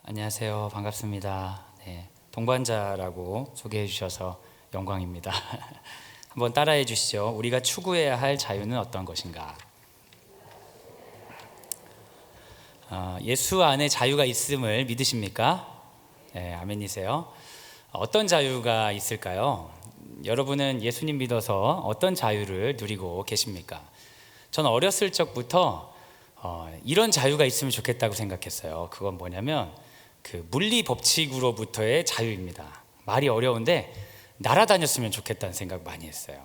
안녕하세요. 반갑습니다. 네, 동반자라고 소개해 주셔서 영광입니다. 한번 따라해 주시죠. 우리가 추구해야 할 자유는 어떤 것인가? 예수 안에 자유가 있음을 믿으십니까? 네, 아멘이세요. 어떤 자유가 있을까요? 여러분은 예수님 믿어서 어떤 자유를 누리고 계십니까? 저는 어렸을 적부터 이런 자유가 있으면 좋겠다고 생각했어요. 그건 뭐냐면 그 물리 법칙으로부터의 자유입니다. 말이 어려운데 날아다녔으면 좋겠다는 생각 많이 했어요.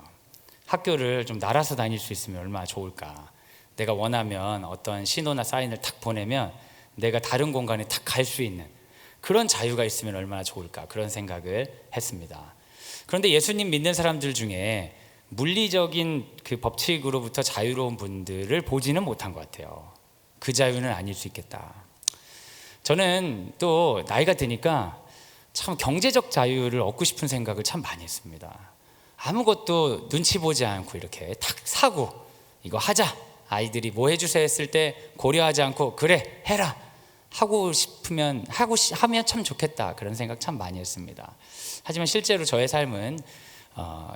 학교를 좀 날아서 다닐 수 있으면 얼마나 좋을까. 내가 원하면 어떤 신호나 사인을 탁 보내면 내가 다른 공간에 탁 갈 수 있는 그런 자유가 있으면 얼마나 좋을까, 그런 생각을 했습니다. 그런데 예수님 믿는 사람들 중에 물리적인 그 법칙으로부터 자유로운 분들을 보지는 못한 것 같아요. 그 자유는 아닐 수 있겠다. 저는 또 나이가 드니까 참 경제적 자유를 얻고 싶은 생각을 참 많이 했습니다. 아무것도 눈치 보지 않고 이렇게 탁 사고 이거 하자, 아이들이 뭐 해주세요 했을 때 고려하지 않고 그래 해라 하고 싶으면 하면 참 좋겠다, 그런 생각 참 많이 했습니다. 하지만 실제로 저의 삶은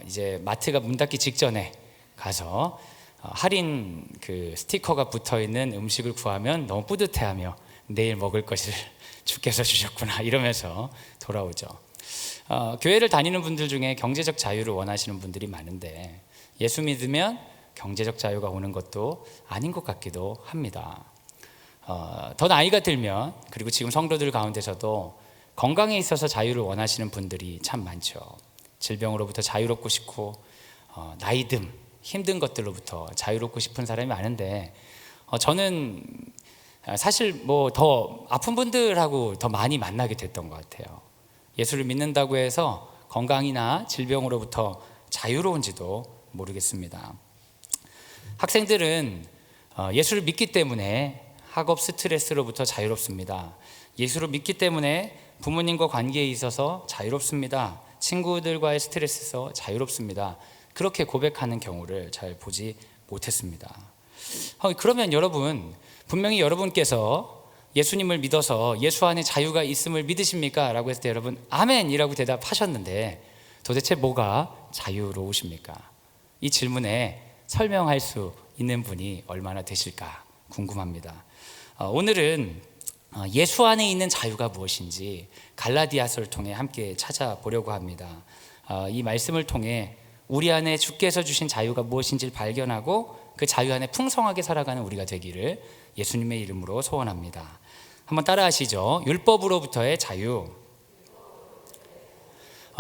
이제 마트가 문 닫기 직전에 가서 할인 그 스티커가 붙어있는 음식을 구하면 너무 뿌듯해하며 내일 먹을 것을 주께서 주셨구나 이러면서 돌아오죠. 교회를 다니는 분들 중에 경제적 자유를 원하시는 분들이 많은데 예수 믿으면 경제적 자유가 오는 것도 아닌 것 같기도 합니다. 더 나이가 들면, 그리고 지금 성도들 가운데서도 건강에 있어서 자유를 원하시는 분들이 참 많죠. 질병으로부터 자유롭고 싶고 나이듦, 힘든 것들로부터 자유롭고 싶은 사람이 많은데 저는 사실 뭐 더 아픈 분들하고 더 많이 만나게 됐던 것 같아요. 예수를 믿는다고 해서 건강이나 질병으로부터 자유로운지도 모르겠습니다. 학생들은 예수를 믿기 때문에 학업 스트레스로부터 자유롭습니다. 예수를 믿기 때문에 부모님과 관계에 있어서 자유롭습니다. 친구들과의 스트레스에서 자유롭습니다. 그렇게 고백하는 경우를 잘 보지 못했습니다. 그러면 여러분, 분명히 여러분께서 예수님을 믿어서 예수 안에 자유가 있음을 믿으십니까? 라고 했을 때 여러분 아멘이라고 대답하셨는데 도대체 뭐가 자유로우십니까? 이 질문에 설명할 수 있는 분이 얼마나 되실까 궁금합니다. 오늘은 예수 안에 있는 자유가 무엇인지 갈라디아서를 통해 함께 찾아보려고 합니다. 이 말씀을 통해 우리 안에 주께서 주신 자유가 무엇인지를 발견하고 그 자유 안에 풍성하게 살아가는 우리가 되기를 예수님의 이름으로 소원합니다. 한번 따라 하시죠. 율법으로부터의 자유.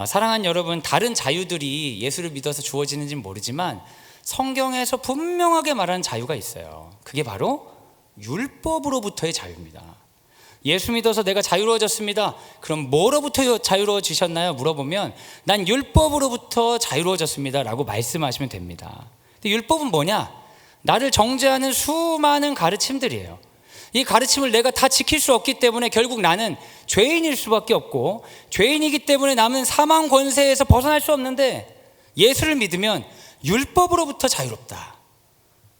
사랑하는 여러분, 다른 자유들이 예수를 믿어서 주어지는지는 모르지만 성경에서 분명하게 말하는 자유가 있어요. 그게 바로 율법으로부터의 자유입니다. 예수 믿어서 내가 자유로워졌습니다. 그럼 뭐로부터 자유로워지셨나요? 물어보면 난 율법으로부터 자유로워졌습니다 라고 말씀하시면 됩니다. 근데 율법은 뭐냐? 나를 정죄하는 수많은 가르침들이에요. 이 가르침을 내가 다 지킬 수 없기 때문에 결국 나는 죄인일 수밖에 없고, 죄인이기 때문에 남은 사망 권세에서 벗어날 수 없는데 예수를 믿으면 율법으로부터 자유롭다.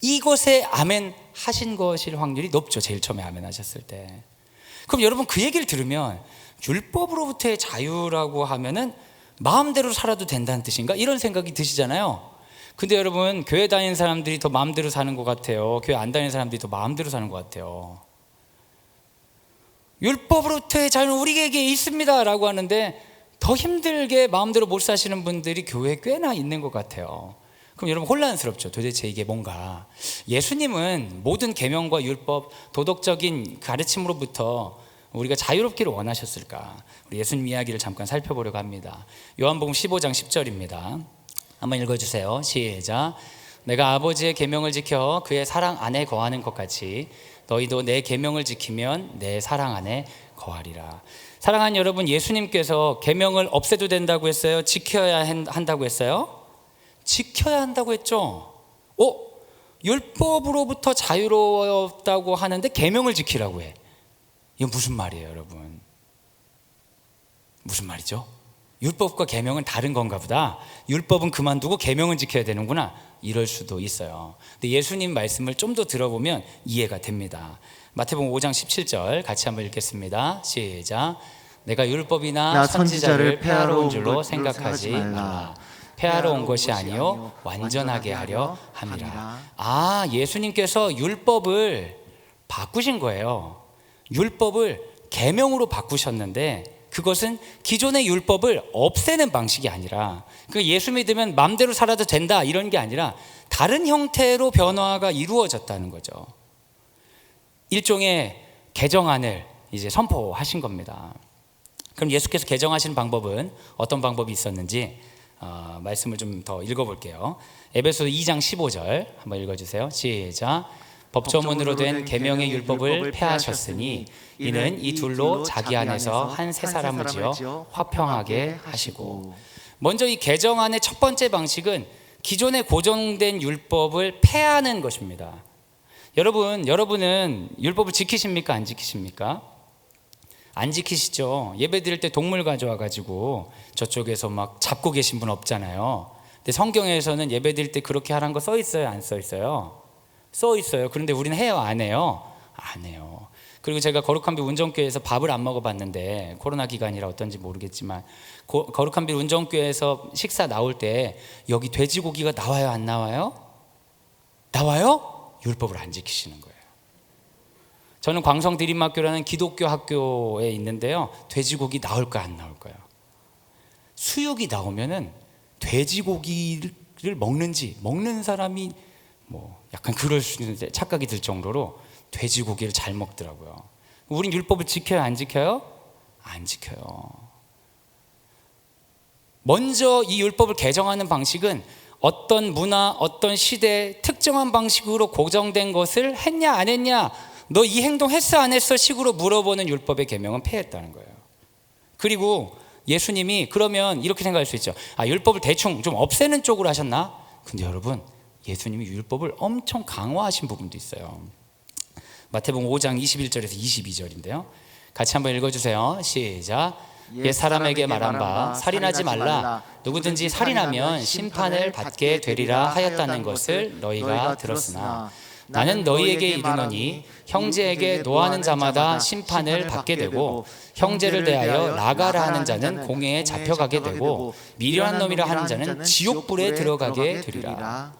이것에 아멘 하신 것일 확률이 높죠. 제일 처음에 아멘 하셨을 때. 그럼 여러분 그 얘기를 들으면 율법으로부터의 자유라고 하면은 마음대로 살아도 된다는 뜻인가? 이런 생각이 드시잖아요. 근데 여러분, 교회 다니는 사람들이 더 마음대로 사는 것 같아요. 교회 안 다니는 사람들이 더 마음대로 사는 것 같아요. 율법으로부터의 자유는 우리에게 있습니다 라고 하는데 더 힘들게 마음대로 못 사시는 분들이 교회에 꽤나 있는 것 같아요. 그럼 여러분 혼란스럽죠. 도대체 이게 뭔가? 예수님은 모든 계명과 율법, 도덕적인 가르침으로부터 우리가 자유롭기를 원하셨을까? 우리 예수님 이야기를 잠깐 살펴보려고 합니다. 요한복음 15장 10절입니다. 한번 읽어주세요. 시작. 내가 아버지의 계명을 지켜 그의 사랑 안에 거하는 것 같이 너희도 내 계명을 지키면 내 사랑 안에 거하리라. 사랑하는 여러분, 예수님께서 계명을 없애도 된다고 했어요? 지켜야 한다고 했어요? 지켜야 한다고 했죠. 율법으로부터 자유로웠다고 하는데 계명을 지키라고 해. 이건 무슨 말이에요, 여러분? 무슨 말이죠? 율법과 계명은 다른 건가 보다. 율법은 그만두고 계명은 지켜야 되는구나. 이럴 수도 있어요. 근데 예수님 말씀을 좀 더 들어보면 이해가 됩니다. 마태복음 5장 17절 같이 한번 읽겠습니다. 시작. 내가 율법이나 선지자를 폐하러 온 줄로 생각하지 말라. 폐하러 온 것이 아니요 완전하게 하려 함이라. 아, 예수님께서 율법을 바꾸신 거예요. 율법을 계명으로 바꾸셨는데 그것은 기존의 율법을 없애는 방식이 아니라, 그 예수 믿으면 마음대로 살아도 된다 이런 게 아니라 다른 형태로 변화가 이루어졌다는 거죠. 일종의 개정안을 이제 선포하신 겁니다. 그럼 예수께서 개정하신 방법은 어떤 방법이 있었는지 말씀을 좀 더 읽어볼게요. 에베소 2장 15절 한번 읽어주세요. 시작. 법조문으로 된 계명의 율법을 폐하셨으니 이는 이 둘로 자기 안에서 한 새 사람을 지어 화평하게 하시고. 먼저 이 개정안의 첫 번째 방식은 기존에 고정된 율법을 폐하는 것입니다. 여러분은 율법을 지키십니까? 안 지키십니까? 안 지키시죠. 예배 드릴 때 동물 가져와 가지고 저쪽에서 막 잡고 계신 분 없잖아요. 근데 성경에서는 예배 드릴 때 그렇게 하라는 거 써 있어요? 안 써 있어요? 써 있어요. 그런데 우리는 해요? 안 해요? 안 해요. 그리고 제가 거룩한 빛 운정교회에서 밥을 안 먹어봤는데, 코로나 기간이라 어떤지 모르겠지만 거룩한 빛 운정교회에서 식사 나올 때 여기 돼지고기가 나와요? 안 나와요? 나와요? 율법을 안 지키시는 거예요. 저는 광성 드림학교라는 기독교 학교에 있는데요, 돼지고기 나올까요? 안 나올까요? 수육이 나오면은 돼지고기를 먹는 사람이 뭐 약간 그럴 수 있는데 착각이 들 정도로 돼지고기를 잘 먹더라고요. 우린 율법을 지켜요? 안 지켜요? 안 지켜요. 먼저 이 율법을 개정하는 방식은 어떤 문화, 어떤 시대에 특정한 방식으로 고정된 것을 했냐 안 했냐, 너 이 행동 했어 안 했어 식으로 물어보는 율법의 계명은 폐했다는 거예요. 그리고 예수님이 그러면 이렇게 생각할 수 있죠. 아, 율법을 대충 좀 없애는 쪽으로 하셨나? 근데 여러분, 예수님이 율법을 엄청 강화하신 부분도 있어요. 마태복음 5장 21절에서 22절인데요. 같이 한번 읽어주세요. 시작. 옛 사람에게 말한 바 살인하지 말라. 누구든지 살인하면 심판을 받게 되리라 하였다는 것을 너희가 들었으나 나는 너희에게 이르노니 형제에게 노하는 자마다 심판을 받게 되고 형제를 대하여 나가라 하는 자는 공회에 잡혀가게 되고 미련한 놈이라 하는 자는 지옥불에 들어가게 되리라.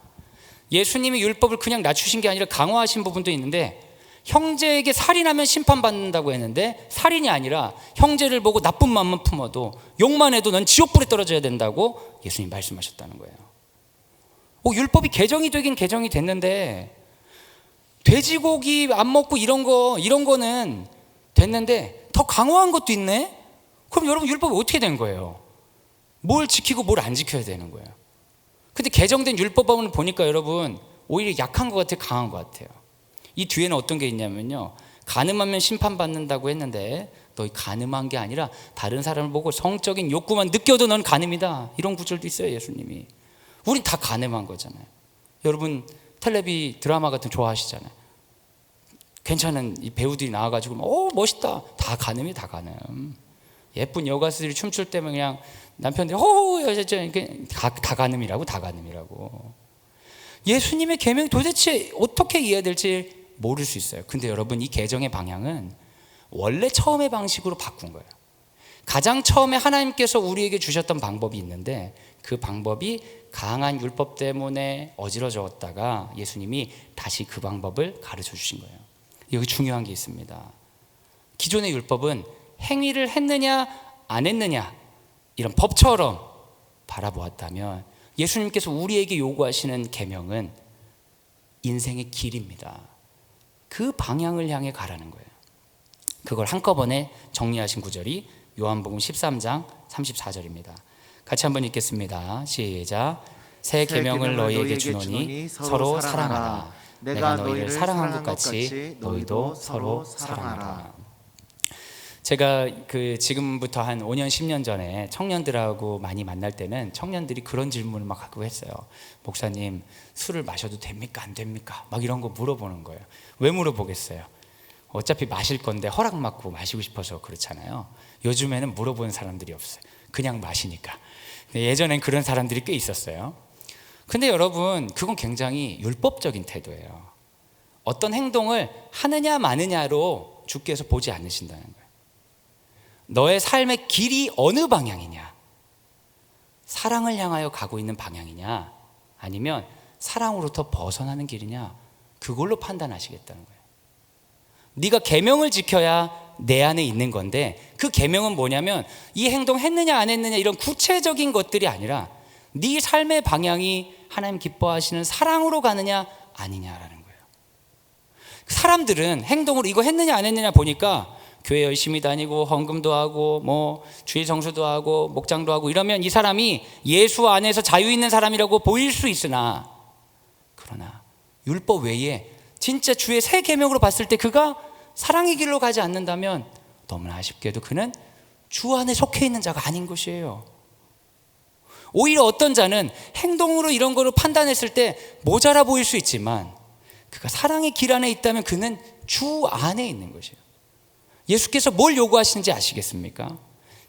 예수님이 율법을 그냥 낮추신 게 아니라 강화하신 부분도 있는데, 형제에게 살인하면 심판받는다고 했는데 살인이 아니라 형제를 보고 나쁜 마음만 품어도 욕만 해도 넌 지옥불에 떨어져야 된다고 예수님 말씀하셨다는 거예요. 율법이 개정이 되긴 개정이 됐는데 돼지고기 안 먹고 이런 거는 됐는데 더 강화한 것도 있네? 그럼 여러분 율법이 어떻게 된 거예요? 뭘 지키고 뭘 안 지켜야 되는 거예요? 근데 개정된 율법을 보니까 여러분 오히려 약한 것 같아요? 강한 것 같아요? 이 뒤에는 어떤 게 있냐면요, 간음하면 심판받는다고 했는데 너 간음한 게 아니라 다른 사람을 보고 성적인 욕구만 느껴도 넌 간음이다, 이런 구절도 있어요. 예수님이. 우린 다 간음한 거잖아요. 여러분 텔레비 드라마 같은 거 좋아하시잖아요. 괜찮은 이 배우들이 나와가지고 멋있다, 다 간음이 다 간음. 예쁜 여가수들이 춤출 때면 그냥 남편들이 호호 다 간음이라고, 다 간음이라고. 예수님의 계명이 도대체 어떻게 이해될지 모를 수 있어요. 근데 여러분, 이 개정의 방향은 원래 처음의 방식으로 바꾼 거예요. 가장 처음에 하나님께서 우리에게 주셨던 방법이 있는데 그 방법이 강한 율법 때문에 어지러졌다가 예수님이 다시 그 방법을 가르쳐 주신 거예요. 여기 중요한 게 있습니다. 기존의 율법은 행위를 했느냐 안 했느냐 이런 법처럼 바라보았다면, 예수님께서 우리에게 요구하시는 계명은 인생의 길입니다. 그 방향을 향해 가라는 거예요. 그걸 한꺼번에 정리하신 구절이 요한복음 13장 34절입니다. 같이 한번 읽겠습니다. 시작. 새 계명을 너희에게 주노니 서로 사랑하라. 내가 너희를 사랑한 것 같이 너희도 서로 사랑하라. 제가 지금부터 한 5년 10년 전에 청년들하고 많이 만날 때는 청년들이 그런 질문을 막 하고 했어요. 목사님, 술을 마셔도 됩니까 안 됩니까? 막 이런 거 물어보는 거예요. 왜 물어보겠어요? 어차피 마실 건데 허락 받고 마시고 싶어서 그렇잖아요. 요즘에는 물어보는 사람들이 없어요. 그냥 마시니까. 근데 예전엔 그런 사람들이 꽤 있었어요. 근데 여러분, 그건 굉장히 율법적인 태도예요. 어떤 행동을 하느냐 마느냐로 주께서 보지 않으신다는 거예요. 너의 삶의 길이 어느 방향이냐? 사랑을 향하여 가고 있는 방향이냐? 아니면 사랑으로부터 벗어나는 길이냐? 그걸로 판단하시겠다는 거예요. 네가 계명을 지켜야 내 안에 있는 건데, 그 계명은 뭐냐면 이 행동 했느냐 안 했느냐 이런 구체적인 것들이 아니라 네 삶의 방향이 하나님 기뻐하시는 사랑으로 가느냐 아니냐라는 거예요. 사람들은 행동으로 이거 했느냐 안 했느냐 보니까 교회 열심히 다니고 헌금도 하고 뭐 주일 정수도 하고 목장도 하고 이러면 이 사람이 예수 안에서 자유 있는 사람이라고 보일 수 있으나, 그러나 율법 외에 진짜 주의 새 계명으로 봤을 때 그가 사랑의 길로 가지 않는다면 너무나 아쉽게도 그는 주 안에 속해 있는 자가 아닌 것이에요. 오히려 어떤 자는 행동으로 이런 거를 판단했을 때 모자라 보일 수 있지만 그가 사랑의 길 안에 있다면 그는 주 안에 있는 것이에요. 예수께서 뭘 요구하시는지 아시겠습니까?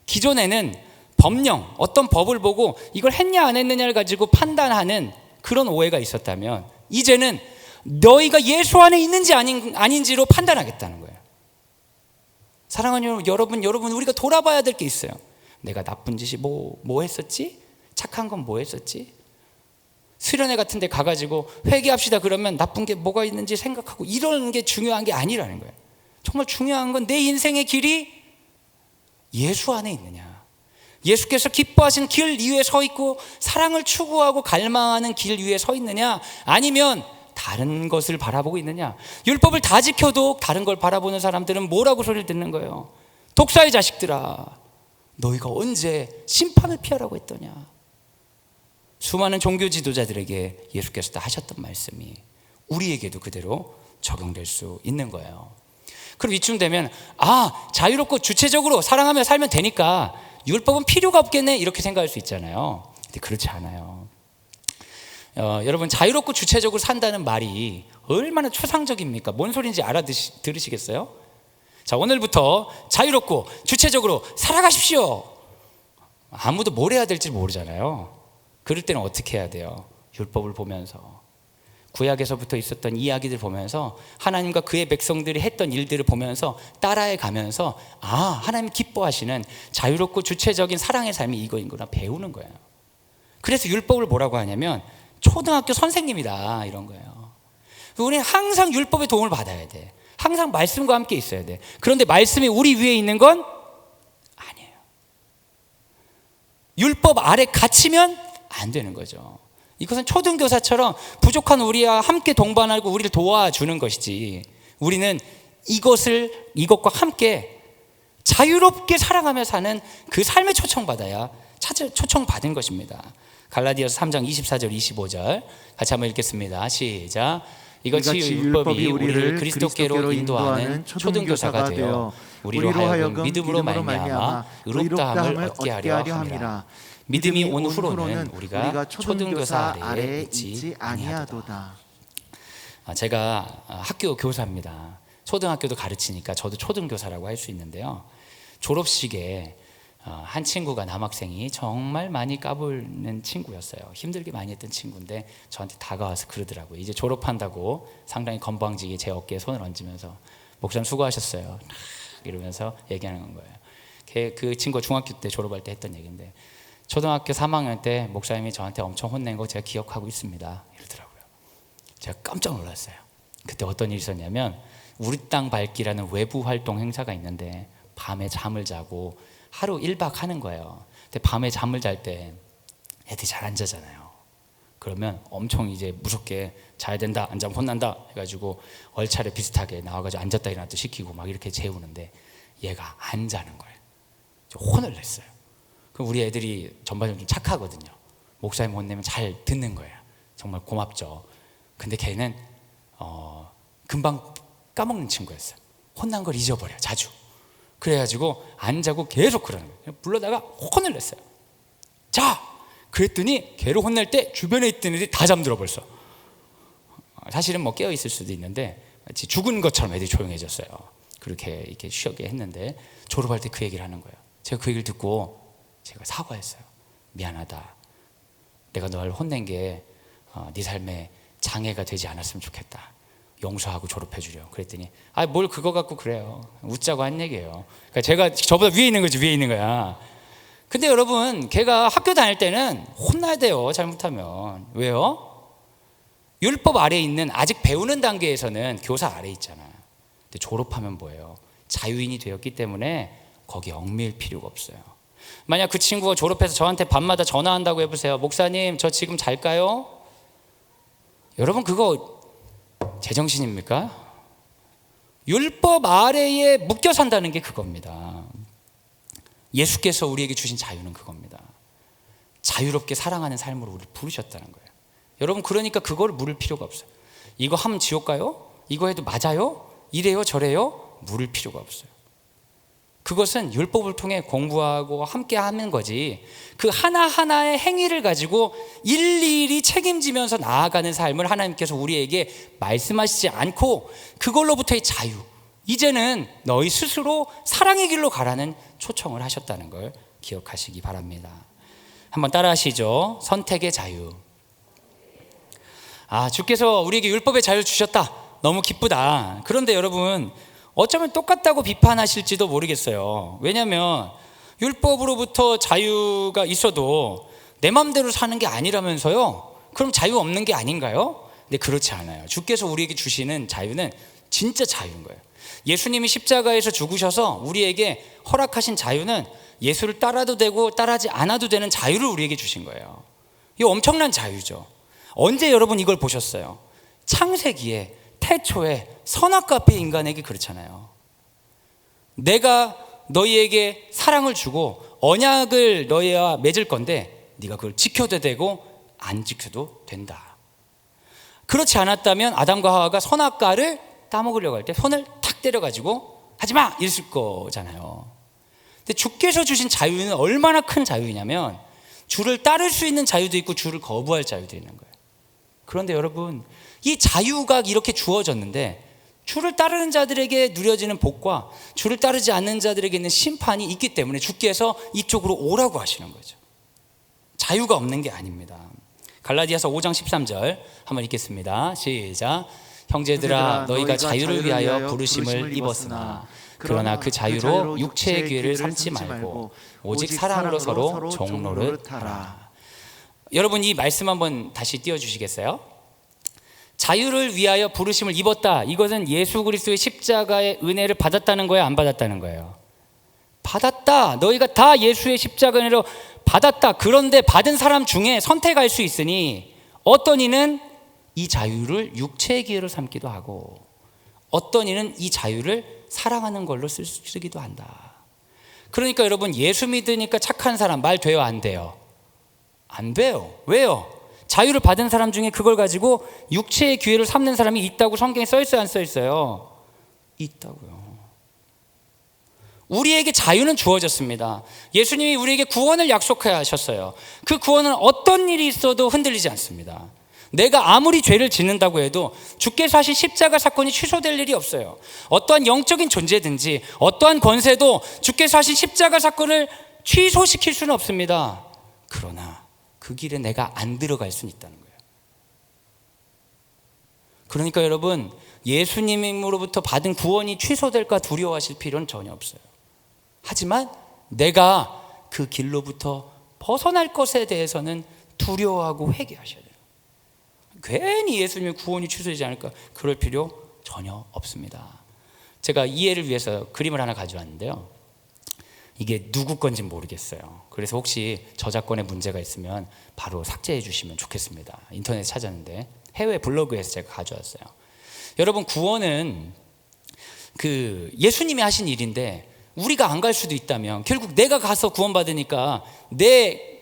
기존에는 법령, 어떤 법을 보고 이걸 했냐 안 했느냐를 가지고 판단하는 그런 오해가 있었다면, 이제는 너희가 예수 안에 있는지 아닌지로 판단하겠다는 거예요. 사랑하는 여러분, 우리가 돌아봐야 될 게 있어요. 내가 나쁜 짓이 뭐 했었지? 착한 건 뭐 했었지? 수련회 같은 데 가가지고 회개합시다 그러면 나쁜 게 뭐가 있는지 생각하고 이러는 게 중요한 게 아니라는 거예요. 정말 중요한 건 내 인생의 길이 예수 안에 있느냐, 예수께서 기뻐하신 길 위에 서 있고 사랑을 추구하고 갈망하는 길 위에 서 있느냐, 아니면 다른 것을 바라보고 있느냐. 율법을 다 지켜도 다른 걸 바라보는 사람들은 뭐라고 소리를 듣는 거예요? 독사의 자식들아, 너희가 언제 심판을 피하라고 했더냐. 수많은 종교 지도자들에게 예수께서 다 하셨던 말씀이 우리에게도 그대로 적용될 수 있는 거예요. 그럼 이쯤 되면 자유롭고 주체적으로 사랑하며 살면 되니까 율법은 필요가 없겠네 이렇게 생각할 수 있잖아요. 근데 그렇지 않아요. 여러분, 자유롭고 주체적으로 산다는 말이 얼마나 추상적입니까? 뭔 소리인지 들으시겠어요? 자, 오늘부터 자유롭고 주체적으로 살아가십시오. 아무도 뭘 해야 될지 모르잖아요. 그럴 때는 어떻게 해야 돼요? 율법을 보면서, 구약에서부터 있었던 이야기들 보면서, 하나님과 그의 백성들이 했던 일들을 보면서 따라해 가면서 하나님 기뻐하시는 자유롭고 주체적인 사랑의 삶이 이거인 거나 배우는 거예요. 그래서 율법을 뭐라고 하냐면 초등학교 선생님이다 이런 거예요. 우리는 항상 율법의 도움을 받아야 돼. 항상 말씀과 함께 있어야 돼. 그런데 말씀이 우리 위에 있는 건 아니에요. 율법 아래 gat이면 안 되는 거죠. 이것은 초등교사처럼 부족한 우리와 함께 동반하고 우리를 도와주는 것이지, 우리는 이것과 함께 자유롭게 살아가며 사는 그 삶에 초청받아야 초청받은 것입니다. 갈라디아서 3장 24절 25절 같이 한번 읽겠습니다. 시작. 이같이 율법이 우리를 그리스도께로 인도하는 초등교사가 되어 우리로 하여금 믿음으로 말미암아 의롭다함을 얻게 하려 함이라. 믿음이 온 후로는 우리가 초등교사 아래에 있지 아니하도다. 제가 학교 교사입니다. 초등학교도 가르치니까 저도 초등교사라고 할 수 있는데요. 졸업식에 한 친구가, 남학생이 정말 많이 까불는 친구였어요. 힘들게 많이 했던 친구인데 저한테 다가와서 그러더라고요. 이제 졸업한다고 상당히 건방지게 제 어깨에 손을 얹으면서 목사님 수고하셨어요 이러면서 얘기하는 거예요. 그 친구가 중학교 때 졸업할 때 했던 얘기인데, 초등학교 3학년 때 목사님이 저한테 엄청 혼낸 거 제가 기억하고 있습니다 이러더라고요. 제가 깜짝 놀랐어요. 그때 어떤 일이 있었냐면, 우리 땅 밝기라는 외부 활동 행사가 있는데 밤에 잠을 자고 하루 1박 하는 거예요. 근데 밤에 잠을 잘 때 애들이 잘 안 자잖아요. 그러면 엄청 이제 무섭게 자야 된다, 안 자면 혼난다 해가지고 얼차례 비슷하게 나와가지고 앉았다 일어났다 시키고 막 이렇게 재우는데 얘가 안 자는 거예요. 혼을 냈어요. 그럼 우리 애들이 전반적으로 좀 착하거든요. 목사님 혼내면 잘 듣는 거예요. 정말 고맙죠. 근데 걔는 금방 까먹는 친구였어요. 혼난 걸 잊어버려 자주. 그래가지고 안 자고 계속 그러는 거예요. 불러다가 혼을 냈어요. 자! 그랬더니 걔를 혼낼 때 주변에 있던 애들이 다 잠들어 벌써. 사실은 뭐 깨어 있을 수도 있는데 마치 죽은 것처럼 애들이 조용해졌어요. 그렇게 이렇게 쉬게 했는데 졸업할 때 그 얘기를 하는 거예요. 제가 그 얘기를 듣고 제가 사과했어요. 미안하다. 내가 널 혼낸 게 네 삶에 장애가 되지 않았으면 좋겠다. 용서하고 졸업해 주려. 그랬더니 뭘 그거 갖고 그래요. 웃자고 한 얘기예요. 그러니까 제가 저보다 위에 있는 거지, 위에 있는 거야. 근데 여러분, 걔가 학교 다닐 때는 혼나야 돼요. 잘못하면. 왜요? 율법 아래에 있는 아직 배우는 단계에서는 교사 아래에 있잖아. 근데 졸업하면 뭐예요? 자유인이 되었기 때문에 거기에 얽매일 필요가 없어요. 만약 그 친구가 졸업해서 저한테 밤마다 전화한다고 해보세요. 목사님, 저 지금 잘까요? 여러분, 그거 제정신입니까? 율법 아래에 묶여 산다는 게 그겁니다. 예수께서 우리에게 주신 자유는 그겁니다. 자유롭게 사랑하는 삶으로 우리를 부르셨다는 거예요. 여러분, 그러니까 그걸 물을 필요가 없어요. 이거 하면 지옥 가요? 이거 해도 맞아요? 이래요 저래요? 물을 필요가 없어요. 그것은 율법을 통해 공부하고 함께 하는 거지, 그 하나하나의 행위를 가지고 일일이 책임지면서 나아가는 삶을 하나님께서 우리에게 말씀하시지 않고 그걸로부터의 자유, 이제는 너희 스스로 사랑의 길로 가라는 초청을 하셨다는 걸 기억하시기 바랍니다. 한번 따라 하시죠. 선택의 자유. 주께서 우리에게 율법의 자유 주셨다. 너무 기쁘다. 그런데 여러분, 어쩌면 똑같다고 비판하실지도 모르겠어요. 왜냐하면 율법으로부터 자유가 있어도 내 마음대로 사는 게 아니라면서요. 그럼 자유 없는 게 아닌가요? 근데 그렇지 않아요. 주께서 우리에게 주시는 자유는 진짜 자유인 거예요. 예수님이 십자가에서 죽으셔서 우리에게 허락하신 자유는 예수를 따라도 되고 따라하지 않아도 되는 자유를 우리에게 주신 거예요. 이거 엄청난 자유죠. 언제 여러분 이걸 보셨어요? 창세기에, 태초에 선악과 앞에 인간에게 그렇잖아요. 내가 너희에게 사랑을 주고 언약을 너희와 맺을 건데 네가 그걸 지켜도 되고 안 지켜도 된다. 그렇지 않았다면 아담과 하와가 선악과를 따먹으려고 할 때 손을 탁 때려가지고 하지마! 이랬을 거잖아요. 근데 주께서 주신 자유는 얼마나 큰 자유이냐면 주를 따를 수 있는 자유도 있고 주를 거부할 자유도 있는 거예요. 그런데 여러분, 이 자유가 이렇게 주어졌는데 주를 따르는 자들에게 누려지는 복과 주를 따르지 않는 자들에게 있는 심판이 있기 때문에 주께서 이쪽으로 오라고 하시는 거죠. 자유가 없는 게 아닙니다. 갈라디아서 5장 13절 한번 읽겠습니다. 시작. 형제들아, 너희가 자유를 위하여 부르심을 입었으나 그러나 그 자유로 육체의 기회를 삼지 말고 오직 사랑으로 서로 종노릇하라. 여러분, 이 말씀 한번 다시 띄워주시겠어요? 자유를 위하여 부르심을 입었다. 이것은 예수 그리스도의 십자가의 은혜를 받았다는 거예요? 안 받았다는 거예요? 받았다. 너희가 다 예수의 십자가 은혜로 받았다. 그런데 받은 사람 중에 선택할 수 있으니 어떤 이는 이 자유를 육체의 기회로 삼기도 하고 어떤 이는 이 자유를 사랑하는 걸로 쓰기도 한다. 그러니까 여러분, 예수 믿으니까 착한 사람 말 돼요? 안 돼요? 안 돼요. 왜요? 자유를 받은 사람 중에 그걸 가지고 육체의 기회를 삼는 사람이 있다고 성경에 써 있어요? 안 써 있어요? 있다고요. 우리에게 자유는 주어졌습니다. 예수님이 우리에게 구원을 약속하셨어요. 그 구원은 어떤 일이 있어도 흔들리지 않습니다. 내가 아무리 죄를 짓는다고 해도 주께서 하신 십자가 사건이 취소될 일이 없어요. 어떠한 영적인 존재든지 어떠한 권세도 주께서 하신 십자가 사건을 취소시킬 수는 없습니다. 그러나 그 길에 내가 안 들어갈 수는 있다는 거예요. 그러니까 여러분, 예수님으로부터 받은 구원이 취소될까 두려워하실 필요는 전혀 없어요. 하지만 내가 그 길로부터 벗어날 것에 대해서는 두려워하고 회개하셔야 돼요. 괜히 예수님의 구원이 취소되지 않을까 그럴 필요 전혀 없습니다. 제가 이해를 위해서 그림을 하나 가져왔는데요. 이게 누구 건지 모르겠어요. 그래서 혹시 저작권에 문제가 있으면 바로 삭제해 주시면 좋겠습니다. 인터넷에 찾았는데 해외 블로그에서 제가 가져왔어요. 여러분, 구원은 그 예수님이 하신 일인데 우리가 안 갈 수도 있다면 결국 내가 가서 구원받으니까 내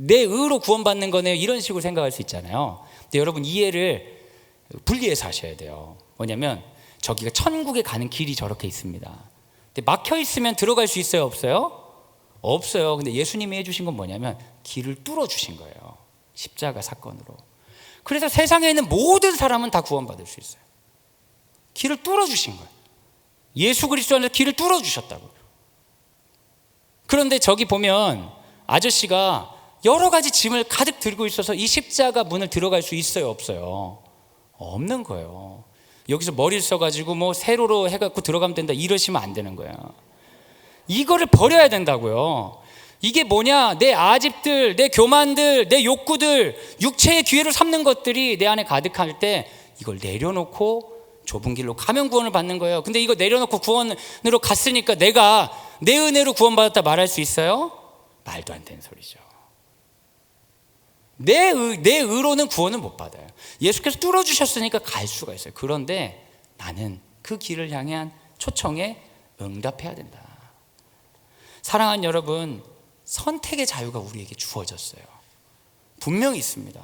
의로 구원받는 거네요, 이런 식으로 생각할 수 있잖아요. 근데 여러분, 이해를 분리해서 하셔야 돼요. 뭐냐면 저기가 천국에 가는 길이 저렇게 있습니다. 근데 막혀 있으면 들어갈 수 있어요? 없어요? 없어요. 근데 예수님이 해주신 건 뭐냐면 길을 뚫어 주신 거예요. 십자가 사건으로. 그래서 세상에 있는 모든 사람은 다 구원받을 수 있어요. 길을 뚫어주신 거예요. 예수 그리스도 안에서 길을 뚫어주셨다고요. 그런데 저기 보면 아저씨가 여러 가지 짐을 가득 들고 있어서 이 십자가 문을 들어갈 수 있어요, 없어요? 없는 거예요. 여기서 머리를 써가지고 뭐 세로로 해갖고 들어가면 된다 이러시면 안 되는 거야. 이거를 버려야 된다고요. 이게 뭐냐, 내 아집들, 내 교만들, 내 욕구들, 육체의 기회로 삼는 것들이 내 안에 가득할 때 이걸 내려놓고 좁은 길로 가면 구원을 받는 거예요. 근데 이거 내려놓고 구원으로 갔으니까 내가 내 은혜로 구원받았다 말할 수 있어요? 말도 안 되는 소리죠. 내 의로는 구원을 못 받아요. 예수께서 뚫어주셨으니까 갈 수가 있어요. 그런데 나는 그 길을 향한 초청에 응답해야 된다. 사랑하는 여러분, 선택의 자유가 우리에게 주어졌어요. 분명히 있습니다.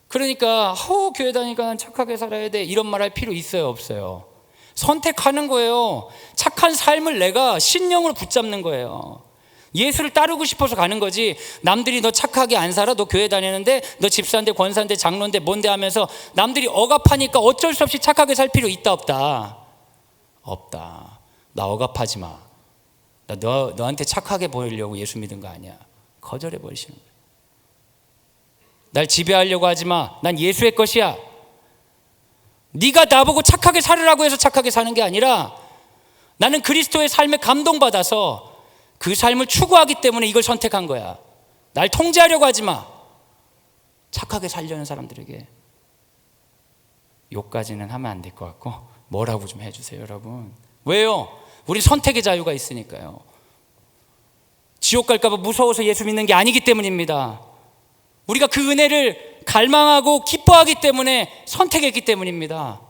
그러니까 교회 다니니까 난 착하게 살아야 돼 이런 말 할 필요 있어요, 없어요? 선택하는 거예요. 착한 삶을 내가 신령으로 붙잡는 거예요. 예수를 따르고 싶어서 가는 거지. 남들이 너 착하게 안 살아? 너 교회 다니는데, 너 집사인데, 권사인데, 장로인데, 뭔데 하면서 남들이 억압하니까 어쩔 수 없이 착하게 살 필요 있다, 없다? 없다. 나 억압하지 마. 나 너한테 착하게 보이려고 예수 믿은 거 아니야. 거절해 버리시는 거예요. 날 지배하려고 하지 마. 난 예수의 것이야. 네가 나보고 착하게 살으라고 해서 착하게 사는 게 아니라 나는 그리스도의 삶에 감동받아서 그 삶을 추구하기 때문에 이걸 선택한 거야. 날 통제하려고 하지 마. 착하게 살려는 사람들에게 욕까지는 하면 안 될 것 같고 뭐라고 좀 해주세요, 여러분. 왜요? 우리 선택의 자유가 있으니까요. 지옥 갈까 봐 무서워서 예수 믿는 게 아니기 때문입니다. 우리가 그 은혜를 갈망하고 기뻐하기 때문에 선택했기 때문입니다.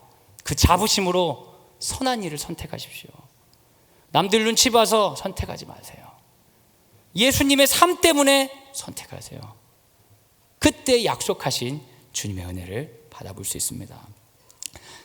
그 자부심으로 선한 일을 선택하십시오. 남들 눈치 봐서 선택하지 마세요. 예수님의 삶 때문에 선택하세요. 그때 약속하신 주님의 은혜를 받아볼 수 있습니다.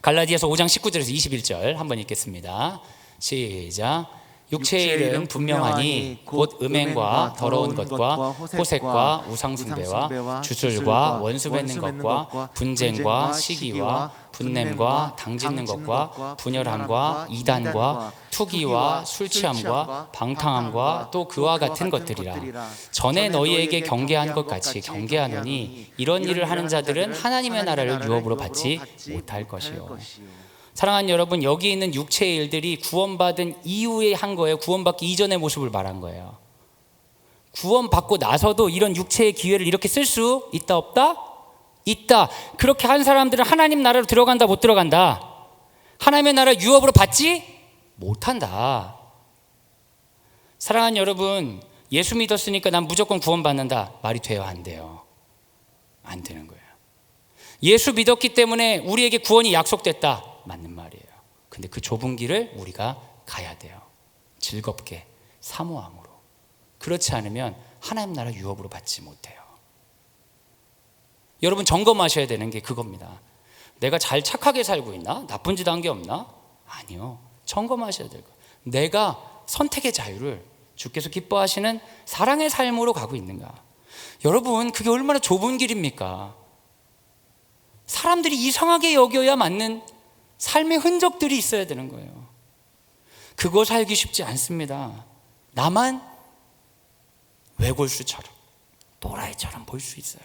갈라디아서 5장 19절에서 21절 한번 읽겠습니다. 시작. 육체의 일은 분명하니 곧 음행과 더러운 것과 호색과 우상숭배와 주술과 원수 맺는 것과 분쟁과 시기와 분냄과 당짓는 것과 분열함과 이단과 투기와 술취함과 방탕함과 또 그와 같은 것들이라. 전에 너희에게 경계한 것 같이 경계하노니 이런 일을 하는 자들은 하나님의 나라를 유업으로 받지 못할 것이요. 사랑하는 여러분, 여기 있는 육체의 일들이 구원받은 이후에 한 거예요? 구원받기 이전의 모습을 말한 거예요? 구원받고 나서도 이런 육체의 기회를 이렇게 쓸 수 있다, 없다? 있다. 그렇게 한 사람들은 하나님 나라로 들어간다, 못 들어간다? 하나님의 나라 유업으로 받지 못한다. 사랑하는 여러분, 예수 믿었으니까 난 무조건 구원받는다 말이 돼요, 안 돼요? 안 되는 거예요. 예수 믿었기 때문에 우리에게 구원이 약속됐다, 맞는 말이에요. 근데 그 좁은 길을 우리가 가야 돼요. 즐겁게, 사모함으로. 그렇지 않으면 하나님 나라 유업으로 받지 못해요. 여러분, 점검하셔야 되는 게 그겁니다. 내가 잘 착하게 살고 있나? 나쁜 짓 한 게 없나? 아니요. 점검하셔야 될 거예요. 내가 선택의 자유를 주께서 기뻐하시는 사랑의 삶으로 가고 있는가? 여러분, 그게 얼마나 좁은 길입니까? 사람들이 이상하게 여겨야 맞는 삶의 흔적들이 있어야 되는 거예요. 그거 살기 쉽지 않습니다. 나만 외골수처럼, 또라이처럼 보일 수 있어요.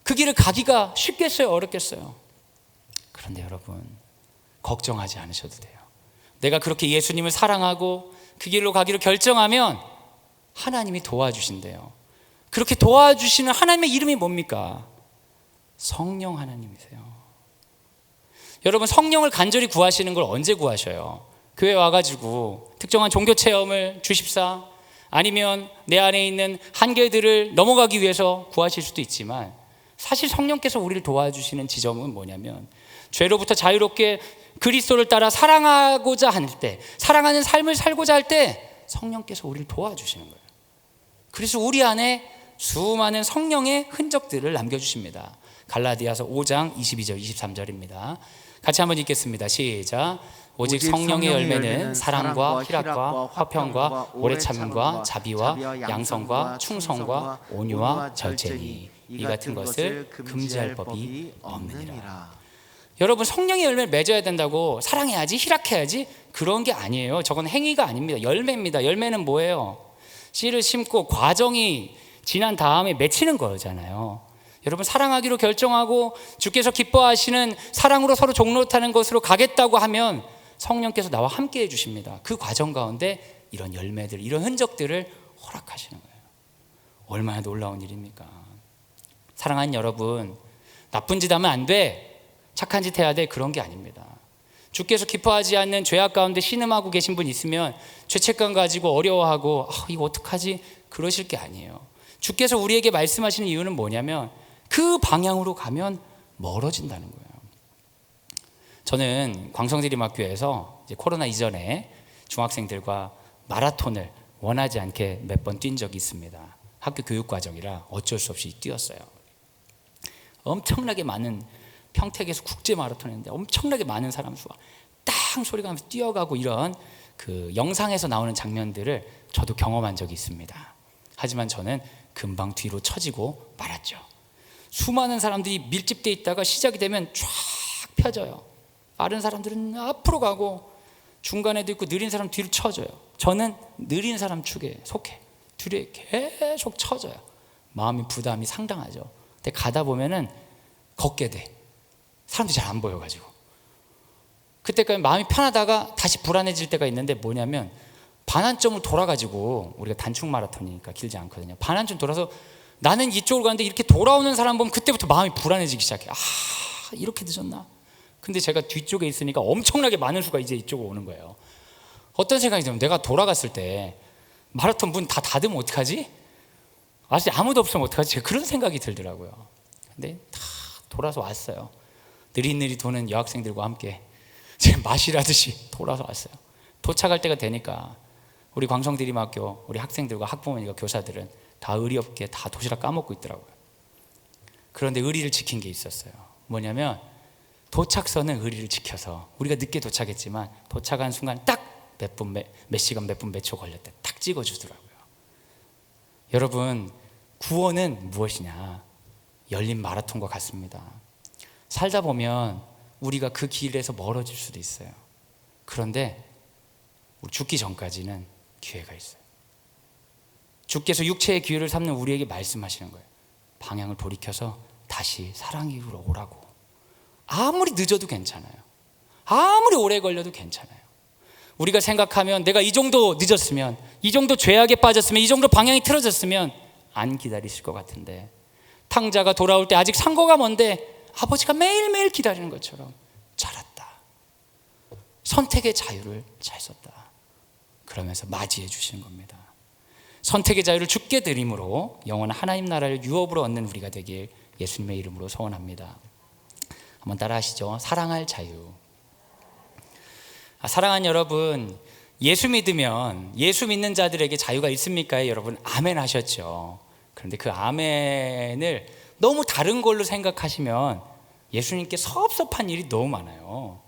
그 길을 가기가 쉽겠어요, 어렵겠어요? 그런데 여러분, 걱정하지 않으셔도 돼요. 내가 그렇게 예수님을 사랑하고 그 길로 가기로 결정하면 하나님이 도와주신대요. 그렇게 도와주시는 하나님의 이름이 뭡니까? 성령 하나님이세요. 여러분, 성령을 간절히 구하시는 걸 언제 구하셔요? 교회 와가지고 특정한 종교 체험을 주십사, 아니면 내 안에 있는 한계들을 넘어가기 위해서 구하실 수도 있지만, 사실 성령께서 우리를 도와주시는 지점은 뭐냐면, 죄로부터 자유롭게 그리스도를 따라 사랑하고자 할 때, 사랑하는 삶을 살고자 할 때 성령께서 우리를 도와주시는 거예요. 그래서 우리 안에 수많은 성령의 흔적들을 남겨주십니다. 갈라디아서 5장 22절 23절입니다. 같이 한번 읽겠습니다. 시작. 오직 성령의 열매는 사랑과 희락과 화평과 오래 참음과 자비와 양성과 충성과 온유와 절제니 이 같은 것을 금지할 법이 없느니라. 여러분, 성령의 열매를 맺어야 된다고 사랑해야지, 희락해야지, 그런 게 아니에요. 저건 행위가 아닙니다. 열매입니다. 열매는 뭐예요? 씨를 심고 과정이 지난 다음에 맺히는 거잖아요. 여러분, 사랑하기로 결정하고 주께서 기뻐하시는 사랑으로 서로 종노릇하는 것으로 가겠다고 하면 성령께서 나와 함께 해주십니다. 그 과정 가운데 이런 열매들, 이런 흔적들을 허락하시는 거예요. 얼마나 놀라운 일입니까? 사랑하는 여러분, 나쁜 짓 하면 안 돼, 착한 짓 해야 돼, 그런 게 아닙니다. 주께서 기뻐하지 않는 죄악 가운데 신음하고 계신 분 있으면 죄책감 가지고 어려워하고 이거 어떡하지, 그러실 게 아니에요. 주께서 우리에게 말씀하시는 이유는 뭐냐면 그 방향으로 가면 멀어진다는 거예요. 저는 광성대림학교에서 이제 코로나 이전에 중학생들과 마라톤을 원하지 않게 몇 번 뛴 적이 있습니다. 학교 교육과정이라 어쩔 수 없이 뛰었어요. 엄청나게 많은, 평택에서 국제 마라톤 했는데 엄청나게 많은 사람 수가 땅 소리가 나면서 뛰어가고, 이런 그 영상에서 나오는 장면들을 저도 경험한 적이 있습니다. 하지만 저는 금방 뒤로 처지고 말았죠. 수많은 사람들이 밀집되어 있다가 시작이 되면 쫙 펴져요. 빠른 사람들은 앞으로 가고 중간에도 있고 느린 사람 뒤로 쳐져요. 저는 느린 사람 축에 속해 뒤에 계속 쳐져요. 마음이 부담이 상당하죠. 근데 가다 보면은 걷게 돼. 사람들이 잘 안 보여가지고. 그때까지 마음이 편하다가 다시 불안해질 때가 있는데, 뭐냐면 반환점을 돌아가지고, 우리가 단축 마라톤이니까 길지 않거든요. 반환점 돌아서 나는 이쪽으로 가는데 이렇게 돌아오는 사람 보면 그때부터 마음이 불안해지기 시작해. 이렇게 늦었나? 근데 제가 뒤쪽에 있으니까 엄청나게 많은 수가 이제 이쪽으로 오는 거예요. 어떤 생각이 들면, 내가 돌아갔을 때 마라톤 문 다 닫으면 어떡하지? 아무도 없으면 어떡하지? 그런 생각이 들더라고요. 근데 다 돌아서 왔어요. 느릿느릿 도는 여학생들과 함께 제 마시라듯이 돌아서 왔어요. 도착할 때가 되니까 우리 광성대림학교 우리 학생들과 학부모님과 교사들은 다 의리 없게 다 도시락 까먹고 있더라고요. 그런데 의리를 지킨 게 있었어요. 뭐냐면 도착선은 의리를 지켜서, 우리가 늦게 도착했지만 도착한 순간 딱 몇 시간 몇 분 몇 초 걸렸대 딱 찍어주더라고요. 여러분, 구원은 무엇이냐? 열린 마라톤과 같습니다. 살다 보면 우리가 그 길에서 멀어질 수도 있어요. 그런데 우리 죽기 전까지는 기회가 있어요. 주께서 육체의 기회를 삼는 우리에게 말씀하시는 거예요. 방향을 돌이켜서 다시 사랑 이후로 오라고. 아무리 늦어도 괜찮아요. 아무리 오래 걸려도 괜찮아요. 우리가 생각하면 내가 이 정도 늦었으면, 이 정도 죄악에 빠졌으면, 이 정도 방향이 틀어졌으면 안 기다리실 것 같은데, 탕자가 돌아올 때 아직 상고가 먼데 아버지가 매일매일 기다리는 것처럼 잘 왔다, 선택의 자유를 잘 썼다, 그러면서 맞이해 주시는 겁니다. 선택의 자유를 주께 드림으로 영원한 하나님 나라를 유업으로 얻는 우리가 되길 예수님의 이름으로 소원합니다. 한번 따라 하시죠. 사랑할 자유. 사랑하는 여러분, 예수 믿으면, 예수 믿는 자들에게 자유가 있습니까? 여러분 아멘 하셨죠. 그런데 그 아멘을 너무 다른 걸로 생각하시면 예수님께 섭섭한 일이 너무 많아요.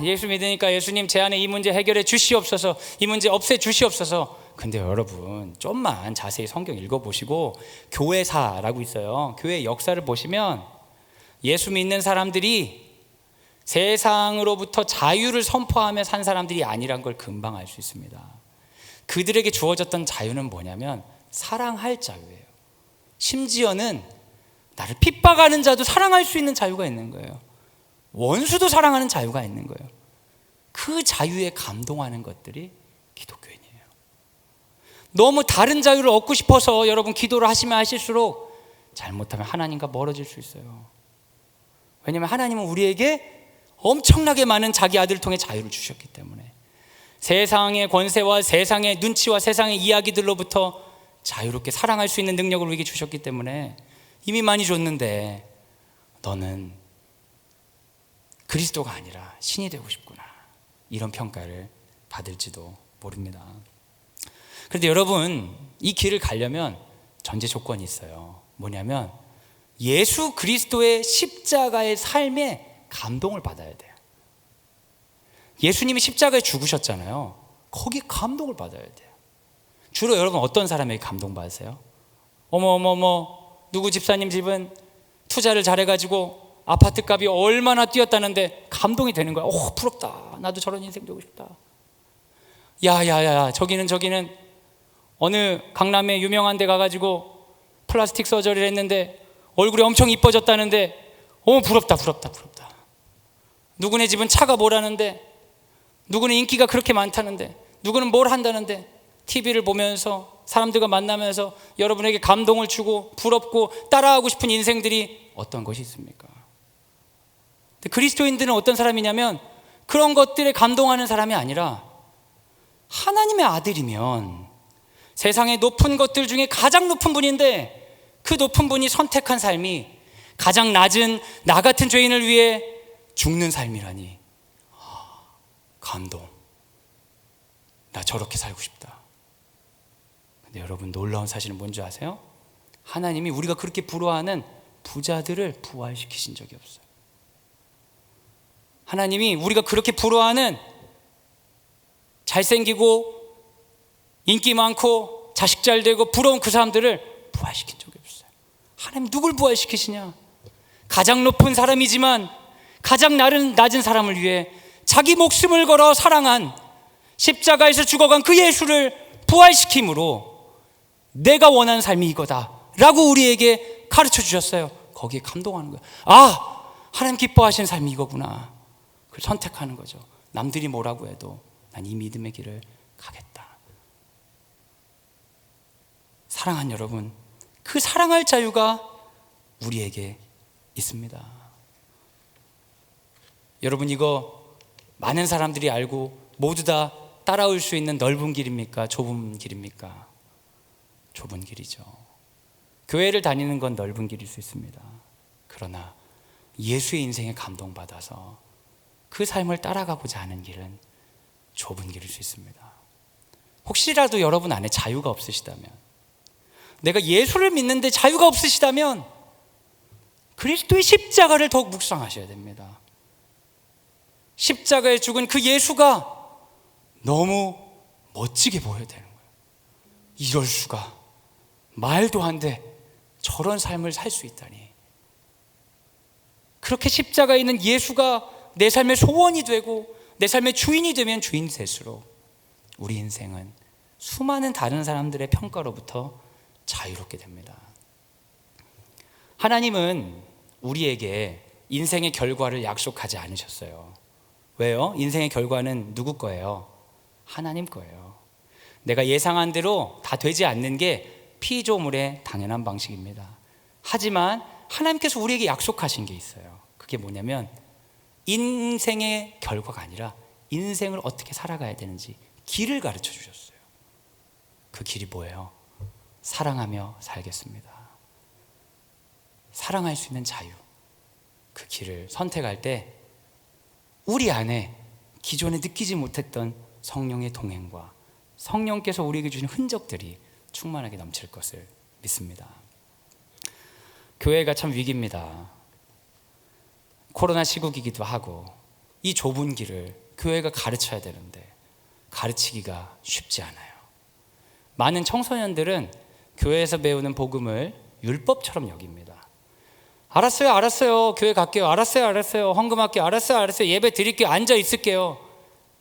예수 믿으니까 예수님 제 안에 이 문제 해결해 주시옵소서, 이 문제 없애 주시옵소서. 근데 여러분, 좀만 자세히 성경 읽어보시고 교회사라고 있어요. 교회 역사를 보시면 예수 믿는 사람들이 세상으로부터 자유를 선포하며 산 사람들이 아니란 걸 금방 알 수 있습니다. 그들에게 주어졌던 자유는 뭐냐면 사랑할 자유예요. 심지어는 나를 핍박하는 자도 사랑할 수 있는 자유가 있는 거예요. 원수도 사랑하는 자유가 있는 거예요. 그 자유에 감동하는 것들이 기독교인이에요. 너무 다른 자유를 얻고 싶어서 여러분 기도를 하시면 하실수록 잘못하면 하나님과 멀어질 수 있어요. 왜냐하면 하나님은 우리에게 엄청나게 많은 자기 아들을 통해 자유를 주셨기 때문에, 세상의 권세와 세상의 눈치와 세상의 이야기들로부터 자유롭게 사랑할 수 있는 능력을 우리에게 주셨기 때문에, 이미 많이 줬는데 너는 그리스도가 아니라 신이 되고 싶구나, 이런 평가를 받을지도 모릅니다. 그런데 여러분, 이 길을 가려면 전제 조건이 있어요. 뭐냐면 예수 그리스도의 십자가의 삶에 감동을 받아야 돼요. 예수님이 십자가에 죽으셨잖아요. 거기에 감동을 받아야 돼요. 주로 여러분 어떤 사람에게 감동 받으세요? 어머 누구 집사님 집은 투자를 잘해가지고 아파트 값이 얼마나 뛰었다는데 감동이 되는 거야. 오, 부럽다. 나도 저런 인생 되고 싶다. 야야야, 저기는 어느 강남에 유명한 데 가가지고 플라스틱 서저리를 했는데 얼굴이 엄청 이뻐졌다는데 부럽다. 누구네 집은 차가 뭐라는데, 누구는 인기가 그렇게 많다는데, 누구는 뭘 한다는데, TV를 보면서 사람들과 만나면서 여러분에게 감동을 주고 부럽고 따라하고 싶은 인생들이 어떤 것이 있습니까? 근데 그리스도인들은 어떤 사람이냐면 그런 것들에 감동하는 사람이 아니라 하나님의 아들이면 세상의 높은 것들 중에 가장 높은 분인데 그 높은 분이 선택한 삶이 가장 낮은 나 같은 죄인을 위해 죽는 삶이라니, 감동. 나 저렇게 살고 싶다. 근데 여러분, 놀라운 사실은 뭔지 아세요? 하나님이 우리가 그렇게 부러워하는 부자들을 부활시키신 적이 없어요. 하나님이 우리가 그렇게 부러워하는 잘생기고 인기 많고 자식 잘 되고 부러운 그 사람들을 부활시킨 적이 없어요. 하나님 누굴 부활시키시냐? 가장 높은 사람이지만 가장 낮은 사람을 위해 자기 목숨을 걸어 사랑한, 십자가에서 죽어간 그 예수를 부활시킴으로 내가 원하는 삶이 이거다 라고 우리에게 가르쳐 주셨어요. 거기에 감동하는 거예요. 하나님 기뻐하시는 삶이 이거구나. 그걸 선택하는 거죠. 남들이 뭐라고 해도 난 이 믿음의 길을 가겠다. 사랑하는 여러분, 그 사랑할 자유가 우리에게 있습니다. 여러분, 이거 많은 사람들이 알고 모두 다 따라올 수 있는 넓은 길입니까? 좁은 길입니까? 좁은 길이죠. 교회를 다니는 건 넓은 길일 수 있습니다. 그러나 예수의 인생에 감동받아서 그 삶을 따라가고자 하는 길은 좁은 길일 수 있습니다. 혹시라도 여러분 안에 자유가 없으시다면, 내가 예수를 믿는데 자유가 없으시다면 그리스도의 십자가를 더욱 묵상하셔야 됩니다. 십자가에 죽은 그 예수가 너무 멋지게 보여야 되는 거예요. 이럴 수가, 말도 안 돼, 저런 삶을 살 수 있다니. 그렇게 십자가에 있는 예수가 내 삶의 소원이 되고 내 삶의 주인이 되면 주인이 될수록 우리 인생은 수많은 다른 사람들의 평가로부터 자유롭게 됩니다. 하나님은 우리에게 인생의 결과를 약속하지 않으셨어요. 왜요? 인생의 결과는 누구 거예요? 하나님 거예요. 내가 예상한 대로 다 되지 않는 게 피조물의 당연한 방식입니다. 하지만 하나님께서 우리에게 약속하신 게 있어요. 그게 뭐냐면 인생의 결과가 아니라 인생을 어떻게 살아가야 되는지 길을 가르쳐 주셨어요. 그 길이 뭐예요? 사랑하며 살겠습니다. 사랑할 수 있는 자유, 그 길을 선택할 때 우리 안에 기존에 느끼지 못했던 성령의 동행과 성령께서 우리에게 주신 흔적들이 충만하게 넘칠 것을 믿습니다. 교회가 참 위기입니다. 코로나 시국이기도 하고 이 좁은 길을 교회가 가르쳐야 되는데 가르치기가 쉽지 않아요. 많은 청소년들은 교회에서 배우는 복음을 율법처럼 여깁니다. 알았어요. 교회 갈게요. 알았어요. 헌금할게요. 알았어요. 예배 드릴게요. 앉아 있을게요.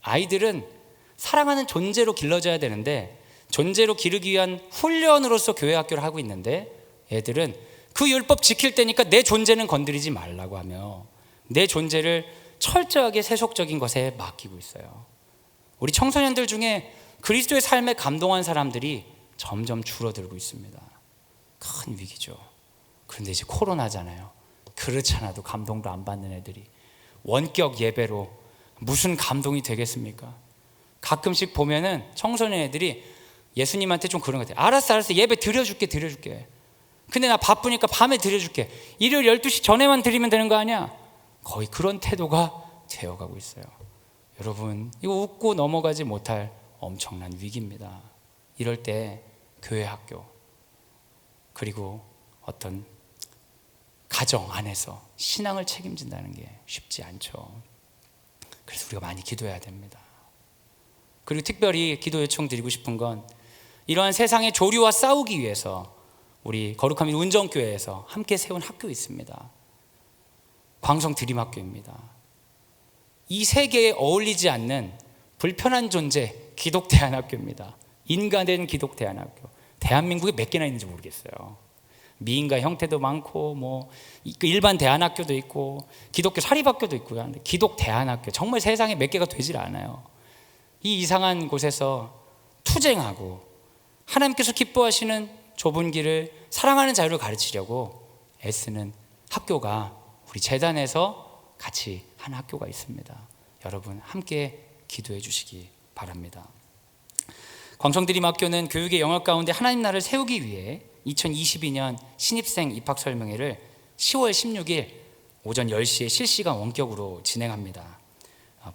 아이들은 사랑하는 존재로 길러져야 되는데 존재로 기르기 위한 훈련으로서 교회 학교를 하고 있는데, 애들은 그 율법 지킬 때니까 내 존재는 건드리지 말라고 하며 내 존재를 철저하게 세속적인 것에 맡기고 있어요. 우리 청소년들 중에 그리스도의 삶에 감동한 사람들이 점점 줄어들고 있습니다. 큰 위기죠. 그런데 이제 코로나잖아요. 그렇잖아도 감동도 안 받는 애들이 원격 예배로 무슨 감동이 되겠습니까? 가끔씩 보면은 청소년 애들이 예수님한테 좀 그런 것 같아요. 알았어. 예배 드려줄게. 근데 나 바쁘니까 밤에 드려줄게. 일요일 12시 전에만 드리면 되는 거 아니야? 거의 그런 태도가 되어가고 있어요. 여러분, 이거 웃고 넘어가지 못할 엄청난 위기입니다. 이럴 때 교회 학교 그리고 어떤 가정 안에서 신앙을 책임진다는 게 쉽지 않죠. 그래서 우리가 많이 기도해야 됩니다. 그리고 특별히 기도 요청 드리고 싶은 건 이러한 세상의 조류와 싸우기 위해서 우리 거룩한 민 운정교회에서 함께 세운 학교 있습니다. 광성 드림학교입니다. 이 세계에 어울리지 않는 불편한 존재 기독대안학교입니다. 인간된 기독대안학교. 대한민국에 몇 개나 있는지 모르겠어요. 미인가 형태도 많고 일반 대안학교도 있고 기독교 사립학교도 있고요. 기독대안학교 정말 세상에 몇 개가 되질 않아요. 이 이상한 곳에서 투쟁하고 하나님께서 기뻐하시는 좁은 길을 사랑하는 자유를 가르치려고 애쓰는 학교가 우리 재단에서 같이 한 학교가 있습니다. 여러분 함께 기도해 주시기 바랍니다. 광성드림학교는 교육의 영역 가운데 하나님 나라를 세우기 위해 2022년 신입생 입학 설명회를 10월 16일 오전 10시에 실시간 원격으로 진행합니다.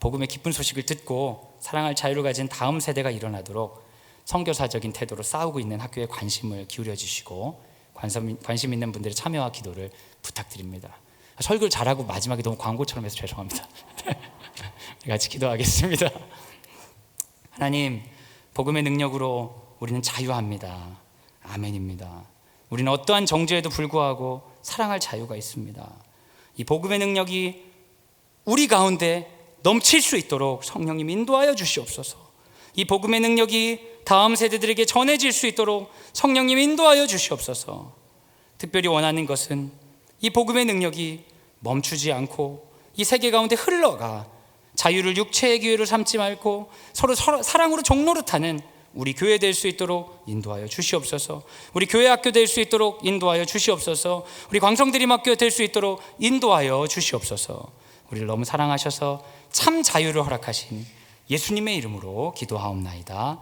복음의 기쁜 소식을 듣고 사랑할 자유를 가진 다음 세대가 일어나도록 선교사적인 태도로 싸우고 있는 학교에 관심을 기울여 주시고 관심 있는 분들의 참여와 기도를 부탁드립니다. 설교를 잘하고 마지막에 너무 광고처럼 해서 죄송합니다. 같이 기도하겠습니다. 하나님, 복음의 능력으로 우리는 자유합니다. 아멘입니다. 우리는 어떠한 정죄에도 불구하고 사랑할 자유가 있습니다. 이 복음의 능력이 우리 가운데 넘칠 수 있도록 성령님 인도하여 주시옵소서. 이 복음의 능력이 다음 세대들에게 전해질 수 있도록 성령님 인도하여 주시옵소서. 특별히 원하는 것은 이 복음의 능력이 멈추지 않고 이 세계 가운데 흘러가 자유를 육체의 기회로 삼지 말고 서로 사랑으로 종노릇하는 우리 교회 될 수 있도록 인도하여 주시옵소서. 우리 교회 학교 될 수 있도록 인도하여 주시옵소서. 우리 광성드림학교 될 수 있도록 인도하여 주시옵소서. 우리를 너무 사랑하셔서 참 자유를 허락하신 예수님의 이름으로 기도하옵나이다.